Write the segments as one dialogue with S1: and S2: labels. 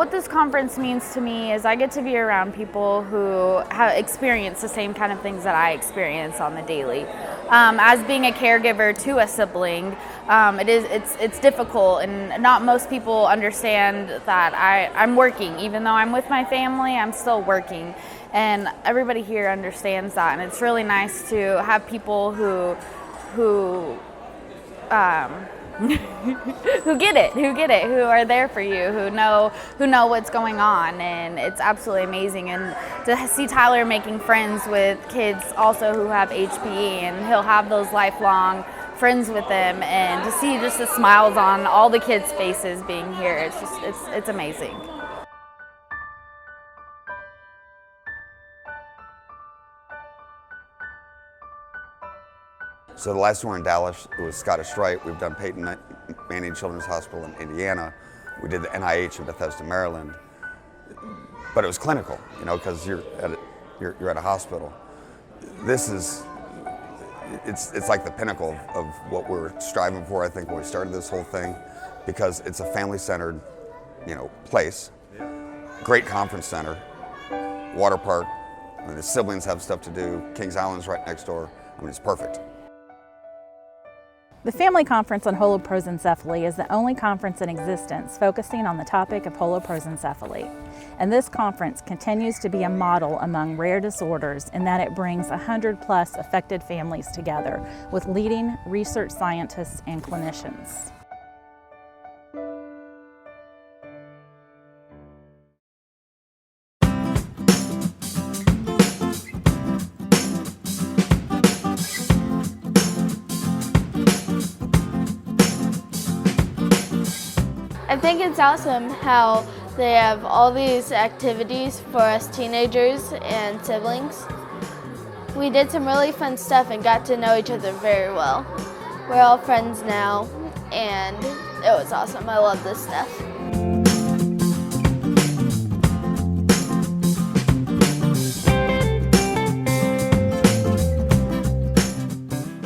S1: What this conference means to me is I get to be around people who have experienced the same kind of things that I experience on the daily. As being a caregiver to a sibling, it's difficult, and not most people understand that I'm working. Even though I'm with my family, I'm still working, and everybody here understands that. And it's really nice to have people who who get it, who are there for you, who know what's going on, and it's absolutely amazing. And to see Tyler making friends with kids also who have HPE, and he'll have those lifelong friends with them, and to see just the smiles on all the kids' faces being here, it's amazing.
S2: So the last one in Dallas, it was Scottish Rite. We've done Peyton Manning Children's Hospital in Indiana. We did the NIH in Bethesda, Maryland. But it was clinical, because you're at a hospital. This is, it's like the pinnacle of what we're striving for, I think, when we started this whole thing, because it's a family-centered, place. Great conference center, water park. The siblings have stuff to do. Kings Island's right next door. It's perfect.
S3: The Family Conference on Holoprosencephaly is the only conference in existence focusing on the topic of holoprosencephaly. And this conference continues to be a model among rare disorders in that it brings 100+ affected families together with leading research scientists and clinicians.
S4: I think it's awesome how they have all these activities for us teenagers and siblings. We did some really fun stuff and got to know each other very well. We're all friends now, and it was awesome. I love this stuff.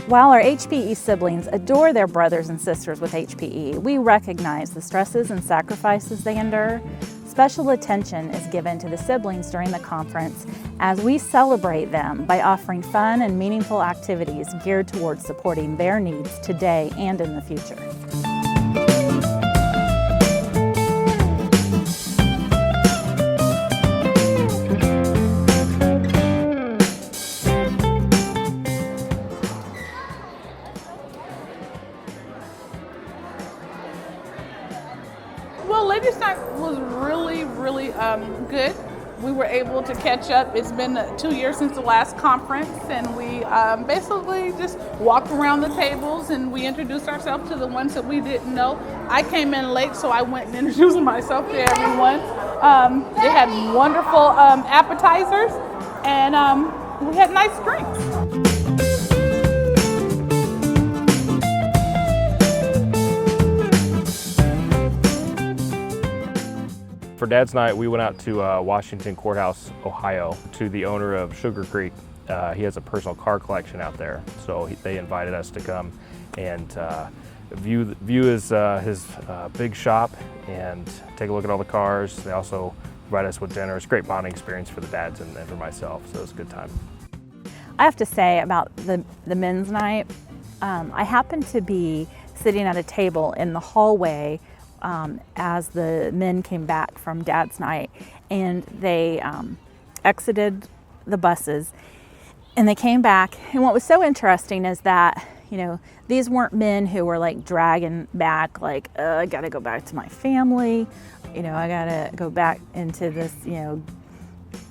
S3: While our HPE siblings adore their brothers and sisters with HPE, we recognize the stresses and sacrifices they endure. Special attention is given to the siblings during the conference as we celebrate them by offering fun and meaningful activities geared towards supporting their needs today and in the future.
S5: Well, Ladies' Night was really good. We were able to catch up. It's been 2 years since the last conference, and we basically just walked around the tables and we introduced ourselves to the ones that we didn't know. I came in late, so I went and introduced myself to everyone. They had wonderful appetizers, and we had nice drinks.
S6: For Dad's Night, we went out to Washington Courthouse, Ohio, to the owner of Sugar Creek. He has a personal car collection out there, so they invited us to come and view his big shop and take a look at all the cars. They also provide us with dinner. It's a great bonding experience for the dads and for myself, so it was a good time.
S3: I have to say about the men's night, I happened to be sitting at a table in the hallway as the men came back from Dad's Night, and they exited the buses and they came back. And what was so interesting is that, these weren't men who were like dragging back, like, I gotta go back to my family, I gotta go back into this,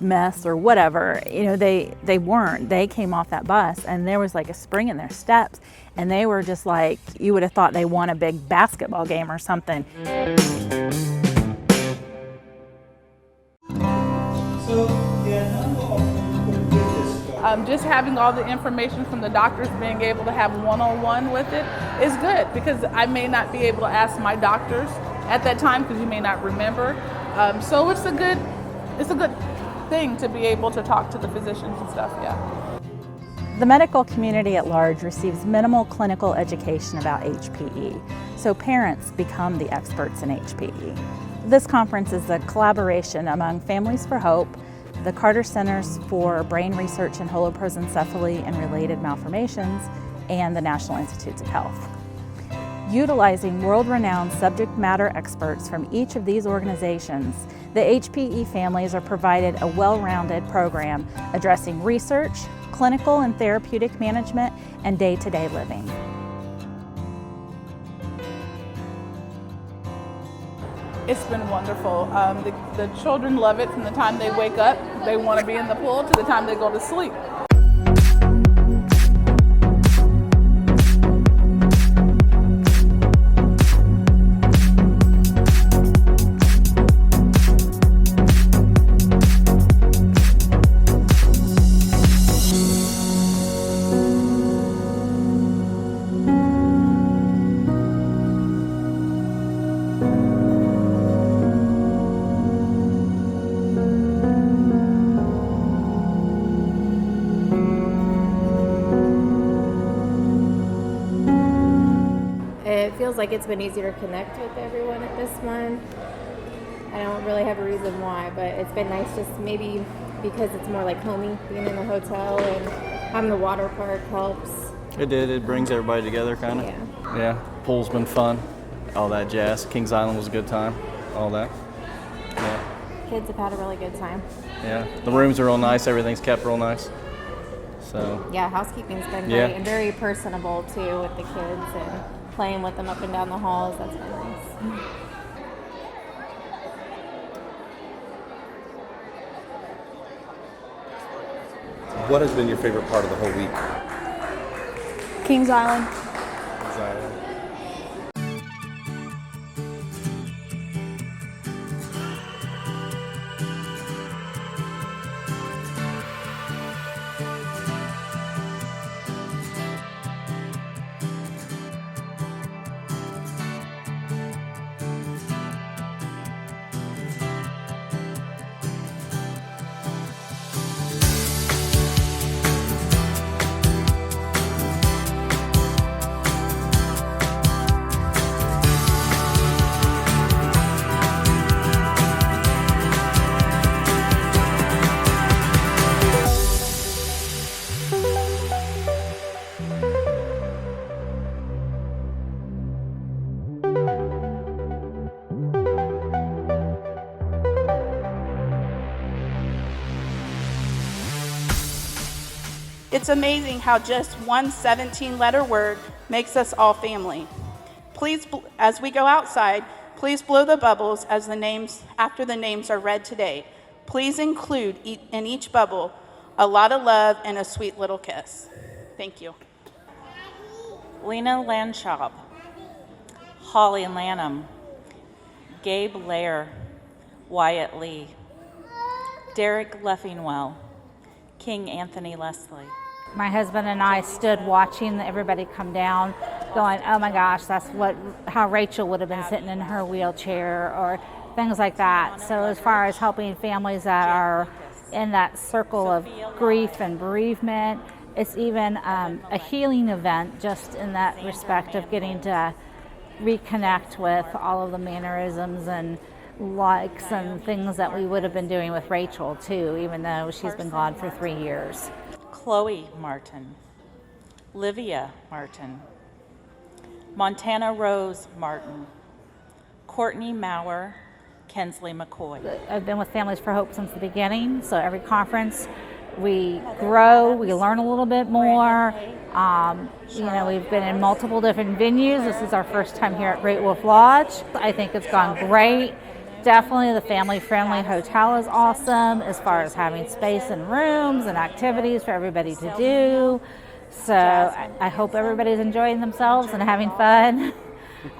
S3: mess or whatever. They weren't. They came off that bus and there was like a spring in their steps, and they were just like, you would have thought they won a big basketball game or something.
S5: Just having all the information from the doctors, being able to have one-on-one with it is good, because I may not be able to ask my doctors at that time because you may not remember. So it's a good thing to be able to talk to the physicians and stuff, yeah.
S3: The medical community at large receives minimal clinical education about HPE, so parents become the experts in HPE. This conference is a collaboration among Families for Hope, the Carter Centers for Brain Research and Holoprosencephaly and Related Malformations, and the National Institutes of Health. Utilizing world-renowned subject matter experts from each of these organizations, the HPE families are provided a well-rounded program addressing research, clinical and therapeutic management, and day-to-day living.
S5: It's been wonderful. The children love it from the time they wake up. They want to be in the pool to the time they go to sleep.
S7: It feels like it's been easier to connect with everyone at this one. I don't really have a reason why, but it's been nice just maybe because it's more like homey, being in the hotel and having the water park helps.
S8: It did. It brings everybody together, kind of.
S7: Yeah.
S8: Yeah. Pool's been fun. All that jazz. Kings Island was a good time. All that. Yeah.
S7: Kids have had a really good time.
S8: Yeah. The rooms are real nice. Everything's kept real nice. So.
S7: Yeah, housekeeping's been great and very personable too with the kids and playing with them up and down the halls. That's been nice.
S9: What has been your favorite part of the whole week?
S10: Kings Island.
S11: It's amazing how just one 17-letter word makes us all family. Please, as we go outside, please blow the bubbles after the names are read today. Please include in each bubble a lot of love and a sweet little kiss. Thank you.
S12: Lena Landschaub, Holly Lanham, Gabe Lair, Wyatt Lee, Derek Leffingwell, King Anthony Leslie.
S13: My husband and I stood watching everybody come down, going, oh my gosh, that's how Rachel would have been sitting in her wheelchair, or things like that. So as far as helping families that are in that circle of grief and bereavement, it's even a healing event just in that respect of getting to reconnect with all of the mannerisms and likes and things that we would have been doing with Rachel too, even though she's been gone for 3 years.
S12: Chloe Martin, Livia Martin, Montana Rose Martin, Courtney Maurer, Kensley McCoy.
S13: I've been with Families for Hope since the beginning, so every conference we grow, we learn a little bit more. We've been in multiple different venues. This is our first time here at Great Wolf Lodge. I think it's gone great. Definitely the family-friendly hotel is awesome as far as having space and rooms and activities for everybody to do. So I hope everybody's enjoying themselves and having fun.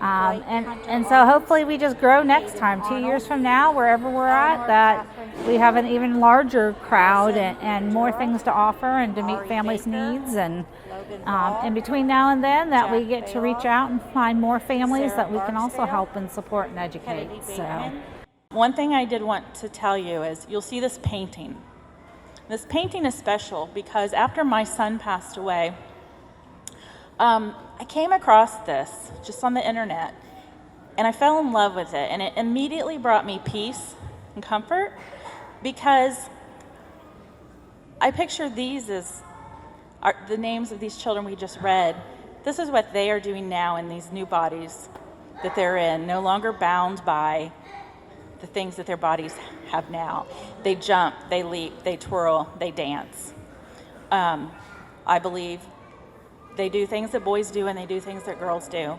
S13: And so hopefully we just grow next time, 2 years from now, wherever we're at, that we have an even larger crowd and more things to offer and to meet families' needs. And between now and then, that we get to reach out and find more families that we can also help and support and educate. So,
S12: one thing I did want to tell you is you'll see this painting. This painting is special because after my son passed away, I came across this just on the internet, And I fell in love with it, and it immediately brought me peace and comfort, because I picture these as the names of these children we just read. This is what they are doing now in these new bodies that they're in, no longer bound by the things that their bodies have now. They jump, they leap, they twirl, they dance. I believe they do things that boys do and they do things that girls do.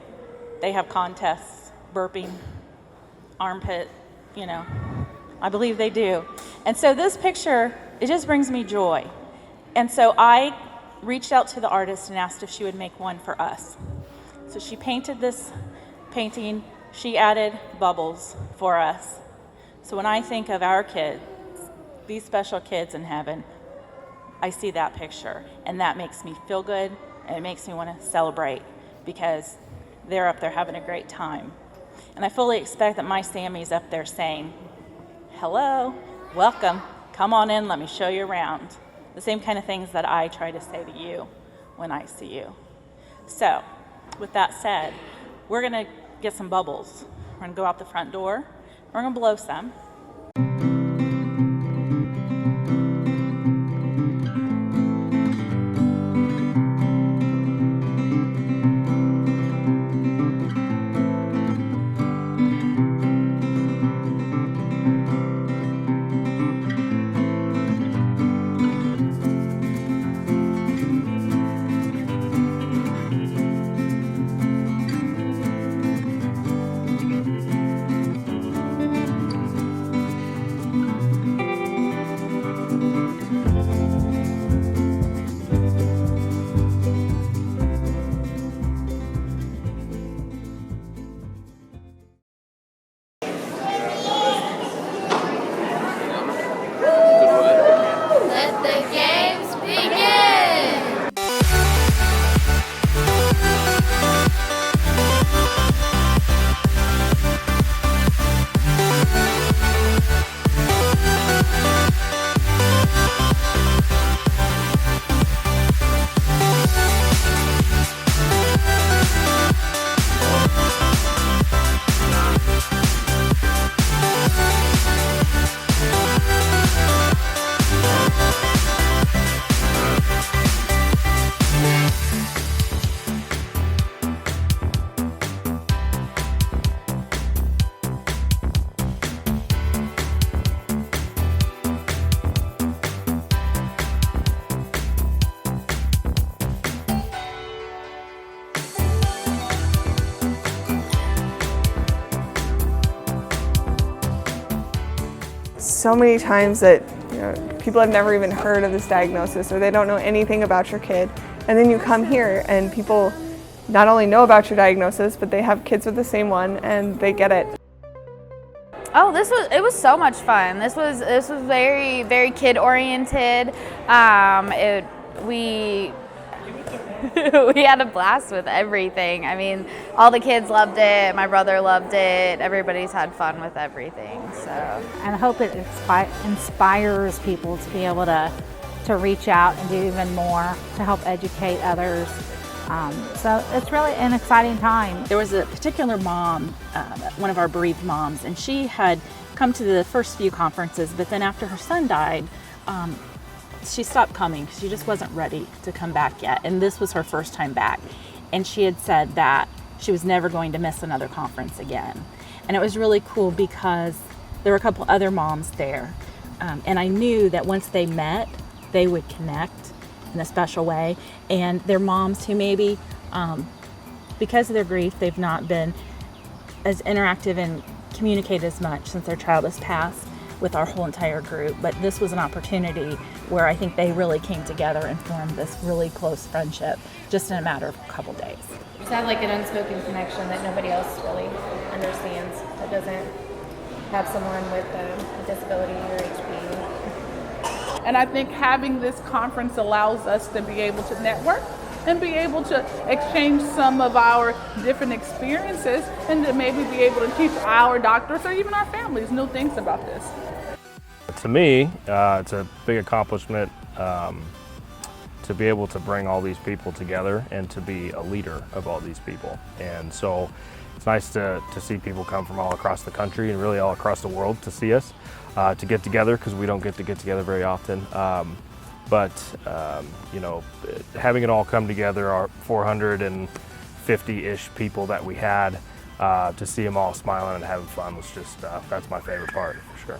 S12: They have contests, burping, armpit, you know. I believe they do. And so this picture, it just brings me joy. And so I reached out to the artist and asked if she would make one for us. So she painted this painting. She added bubbles for us. So when I think of our kids, these special kids in heaven, I see that picture, and that makes me feel good, and it makes me want to celebrate, because they're up there having a great time. And I fully expect that my Sammy's up there saying, hello, welcome, come on in, let me show you around. The same kind of things that I try to say to you when I see you. So, with that said, we're gonna get some bubbles. We're gonna go out the front door, we're gonna blow some.
S4: Let the games begin!
S10: So many times that people have never even heard of this diagnosis, or they don't know anything about your kid, and then you come here and people not only know about your diagnosis, but they have kids with the same one and they get it.
S1: Oh, it was so much fun. This was very, very kid oriented. We had a blast with everything. I mean, all the kids loved it. My brother loved it. Everybody's had fun with everything. So,
S13: and I hope it inspires people to be able to reach out and do even more to help educate others. So it's really an exciting time.
S12: There was a particular mom, one of our bereaved moms, and she had come to the first few conferences, but then after her son died, she stopped coming because she just wasn't ready to come back yet. And this was her first time back. And she had said that she was never going to miss another conference again. And it was really cool because there were a couple other moms there. And I knew that once they met, they would connect in a special way. And they're moms who maybe, because of their grief, they've not been as interactive and communicate as much since their child has passed with our whole entire group. But this was an opportunity where I think they really came together and formed this really close friendship just in a matter of a couple days.
S7: It's had like an unspoken connection that nobody else really understands, that doesn't have someone with a disability or HPE.
S5: And I think having this conference allows us to be able to network and be able to exchange some of our different experiences, and to maybe be able to teach our doctors or even our families new things about this.
S6: To me, it's a big accomplishment to be able to bring all these people together and to be a leader of all these people. And so it's nice to see people come from all across the country and really all across the world to see us, to get together, because we don't get together very often. You know, having it all come together, our 450-ish people that we had, to see them all smiling and having fun was just, that's my favorite part, for sure.